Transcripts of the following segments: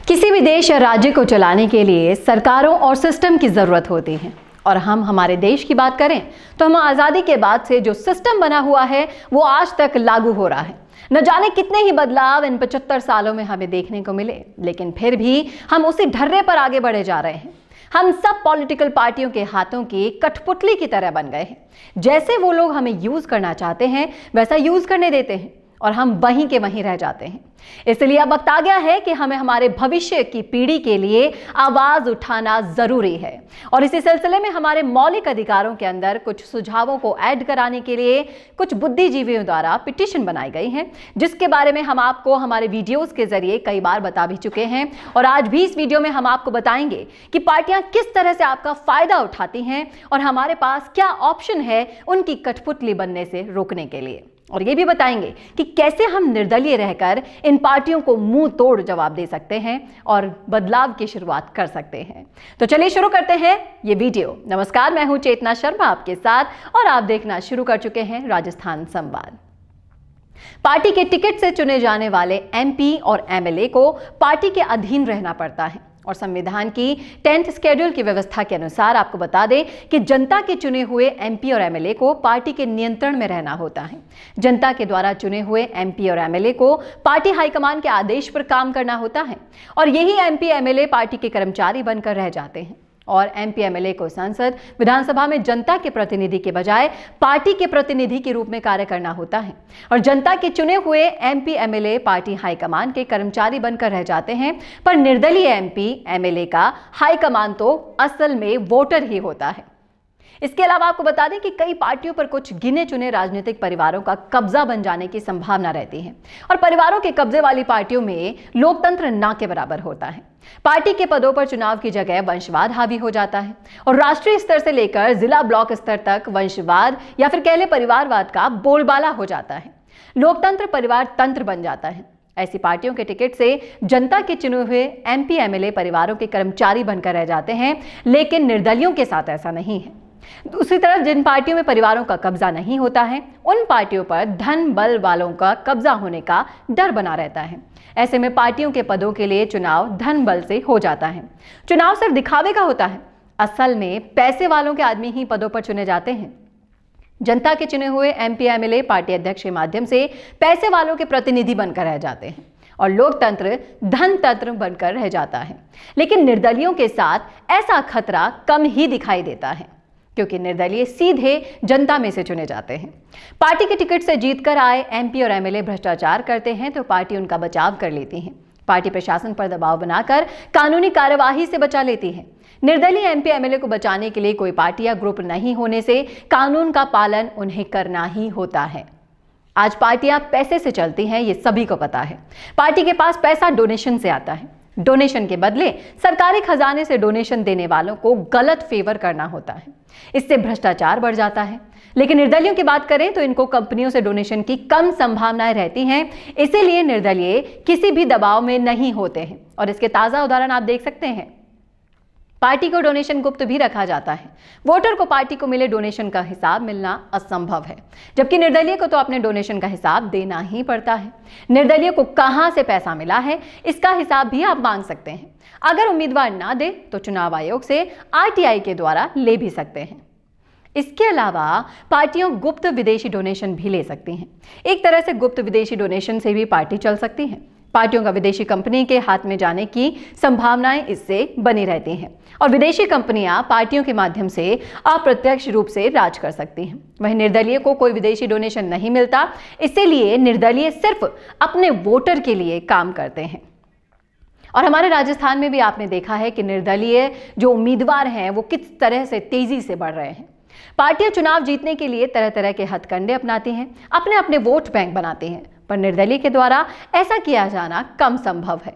किसी भी देश या राज्य को चलाने के लिए सरकारों और सिस्टम की ज़रूरत होती है। और हम हमारे देश की बात करें तो हम आज़ादी के बाद से जो सिस्टम बना हुआ है वो आज तक लागू हो रहा है। न जाने कितने ही बदलाव इन 75 सालों में हमें देखने को मिले, लेकिन फिर भी हम उसी ढर्रे पर आगे बढ़े जा रहे हैं। हम सब पॉलिटिकल पार्टियों के हाथों की कठपुतली की तरह बन गए हैं। जैसे वो लोग हमें यूज करना चाहते हैं वैसा यूज करने देते हैं और हम वहीं के वहीं रह जाते हैं। इसलिए अब वक्त आ गया है कि हमें हमारे भविष्य की पीढ़ी के लिए आवाज उठाना जरूरी है। और इसी सिलसिले में हमारे मौलिक अधिकारों के अंदर कुछ सुझावों को ऐड कराने के लिए कुछ बुद्धिजीवियों द्वारा पिटीशन बनाई गई है, जिसके बारे में हम आपको हमारे वीडियोस के जरिए कई बार बता भी चुके हैं। और आज भी इस वीडियो में हम आपको बताएंगे कि पार्टियां किस तरह से आपका फायदा उठाती हैं और हमारे पास क्या ऑप्शन है उनकी कठपुतली बनने से रोकने के लिए। और ये भी बताएंगे कि कैसे हम निर्दलीय रहकर इन पार्टियों को मुंह तोड़ जवाब दे सकते हैं और बदलाव की शुरुआत कर सकते हैं। तो चलिए शुरू करते हैं ये वीडियो। नमस्कार, मैं हूं चेतना शर्मा आपके साथ और आप देखना शुरू कर चुके हैं राजस्थान संवाद। पार्टी के टिकट से चुने जाने वाले एमपी और एमएलए को पार्टी के अधीन रहना पड़ता है और संविधान की 10th शेड्यूल की व्यवस्था के अनुसार आपको बता दें कि जनता के चुने हुए एमपी और एमएलए को पार्टी के नियंत्रण में रहना होता है। जनता के द्वारा चुने हुए एमपी और एमएलए को पार्टी हाईकमान के आदेश पर काम करना होता है और यही एमपी एमएलए पार्टी के कर्मचारी बनकर रह जाते हैं। और एमपी एमएलए को संसद विधानसभा में जनता के प्रतिनिधि के बजाय पार्टी के प्रतिनिधि के रूप में कार्य करना होता है और जनता के चुने हुए एमपी एमएलए पार्टी हाईकमान के कर्मचारी बनकर रह जाते हैं। पर निर्दलीय एमपी एमएलए का हाईकमान तो असल में वोटर ही होता है। इसके अलावा आपको बता दें कि कई पार्टियों पर कुछ गिने चुने राजनीतिक परिवारों का कब्जा बन जाने की संभावना रहती है और परिवारों के कब्जे वाली पार्टियों में लोकतंत्र ना के बराबर होता है। पार्टी के पदों पर चुनाव की जगह वंशवाद हावी हो जाता है और राष्ट्रीय स्तर से लेकर जिला ब्लॉक स्तर तक वंशवाद या फिर कह ले परिवारवाद का बोलबाला हो जाता है। लोकतंत्र परिवार तंत्र बन जाता है। ऐसी पार्टियों के टिकट से जनता के चुने हुए एमपी एमएलए परिवारों के कर्मचारी बनकर रह जाते हैं, लेकिन निर्दलियों के साथ ऐसा नहीं है। दूसरी तरफ जिन पार्टियों में परिवारों का कब्जा नहीं होता है उन पार्टियों पर धन बल वालों का कब्जा होने का डर बना रहता है। ऐसे में पार्टियों के पदों के लिए चुनाव धन बल से हो जाता है। चुनाव सिर्फ दिखावे का होता है, असल में पैसे वालों के आदमी ही पदों पर चुने जाते हैं। जनता के चुने हुए एमपी एमएलए पार्टी अध्यक्ष के माध्यम से पैसे वालों के प्रतिनिधि बनकर रह जाते हैं और लोकतंत्र धन तंत्र बनकर रह जाता है। लेकिन निर्दलियों के साथ ऐसा खतरा कम ही दिखाई देता है क्योंकि निर्दलीय सीधे जनता में से चुने जाते हैं। पार्टी के टिकट से जीतकर आए एमपी और एमएलए भ्रष्टाचार करते हैं तो पार्टी उनका बचाव कर लेती है। पार्टी प्रशासन पर दबाव बनाकर कानूनी कार्यवाही से बचा लेती है। निर्दलीय एमपी एमएलए को बचाने के लिए कोई पार्टी या ग्रुप नहीं होने से कानून का पालन उन्हें करना ही होता है। आज पार्टियां पैसे से चलती हैं, ये सभी को पता है। पार्टी के पास पैसा डोनेशन से आता है। डोनेशन के बदले सरकारी खजाने से डोनेशन देने वालों को गलत फेवर करना होता है। इससे भ्रष्टाचार बढ़ जाता है। लेकिन निर्दलियों की बात करें तो इनको कंपनियों से डोनेशन की कम संभावनाएं रहती हैं, इसीलिए निर्दलीय किसी भी दबाव में नहीं होते हैं। और इसके ताजा उदाहरण आप देख सकते हैं। पार्टी को डोनेशन गुप्त भी रखा जाता है। वोटर को पार्टी को मिले डोनेशन का हिसाब मिलना असंभव है, जबकि निर्दलीय को तो अपने डोनेशन का हिसाब देना ही पड़ता है। निर्दलीय को कहां से पैसा मिला है इसका हिसाब भी आप मांग सकते हैं। अगर उम्मीदवार ना दे तो चुनाव आयोग से आरटीआई के द्वारा ले भी सकते हैं। इसके अलावा पार्टियां गुप्त विदेशी डोनेशन भी ले सकती हैं। एक तरह से गुप्त विदेशी डोनेशन से भी पार्टी चल सकती है। पार्टियों का विदेशी कंपनी के हाथ में जाने की संभावनाएं इससे बनी रहती हैं और विदेशी कंपनियां पार्टियों के माध्यम से अप्रत्यक्ष रूप से राज कर सकती हैं। वहीं निर्दलीय को कोई विदेशी डोनेशन नहीं मिलता, इसीलिए निर्दलीय सिर्फ अपने वोटर के लिए काम करते हैं। और हमारे राजस्थान में भी आपने देखा है कि निर्दलीय जो उम्मीदवार हैं वो किस तरह से तेजी से बढ़ रहे हैं। पार्टियां चुनाव जीतने के लिए तरह तरह के हथकंडे अपनाती हैं, अपने अपने वोट बैंक बनाती हैं, पर निर्दलीय के द्वारा ऐसा किया जाना कम संभव है।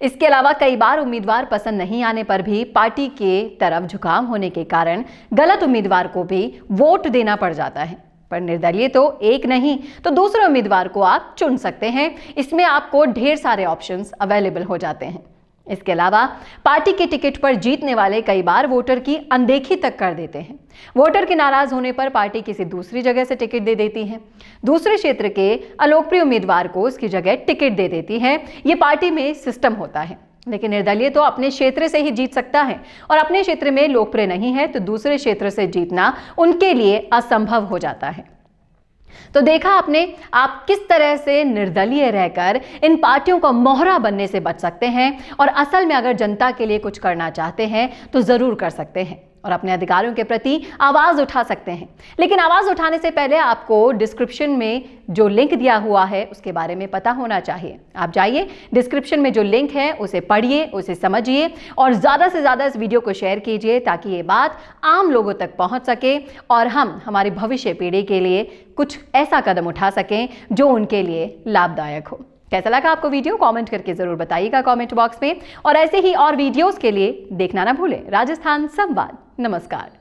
इसके अलावा कई बार उम्मीदवार पसंद नहीं आने पर भी पार्टी के तरफ झुकाव होने के कारण गलत उम्मीदवार को भी वोट देना पड़ जाता है। पर निर्दलीय तो एक नहीं तो दूसरे उम्मीदवार को आप चुन सकते हैं। इसमें आपको ढेर सारे ऑप्शंस अवेलेबल हो जाते हैं। इसके अलावा पार्टी के टिकट पर जीतने वाले कई बार वोटर की अनदेखी तक कर देते हैं। वोटर के नाराज होने पर पार्टी किसी दूसरी जगह से टिकट दे देती है, दूसरे क्षेत्र के अलोकप्रिय उम्मीदवार को उसकी जगह टिकट दे देती है। ये पार्टी में सिस्टम होता है। लेकिन निर्दलीय तो अपने क्षेत्र से ही जीत सकता है और अपने क्षेत्र में लोकप्रिय नहीं है तो दूसरे क्षेत्र से जीतना उनके लिए असंभव हो जाता है। तो देखा आपने, आप किस तरह से निर्दलीय रहकर इन पार्टियों का मोहरा बनने से बच सकते हैं और असल में अगर जनता के लिए कुछ करना चाहते हैं तो जरूर कर सकते हैं और अपने अधिकारों के प्रति आवाज उठा सकते हैं। लेकिन आवाज उठाने से पहले आपको डिस्क्रिप्शन में जो लिंक दिया हुआ है उसके बारे में पता होना चाहिए। आप जाइए, डिस्क्रिप्शन में जो लिंक है उसे पढ़िए, उसे समझिए और ज़्यादा से ज़्यादा इस वीडियो को शेयर कीजिए ताकि ये बात आम लोगों तक पहुंच सके और हम हमारी भविष्य पीढ़ी के लिए कुछ ऐसा कदम उठा सकें जो उनके लिए लाभदायक हो। कैसा लगा आपको वीडियो? कमेंट करके जरूर बताइएगा कमेंट बॉक्स में और ऐसे ही और वीडियोस के लिए देखना ना भूलें राजस्थान संवाद। नमस्कार।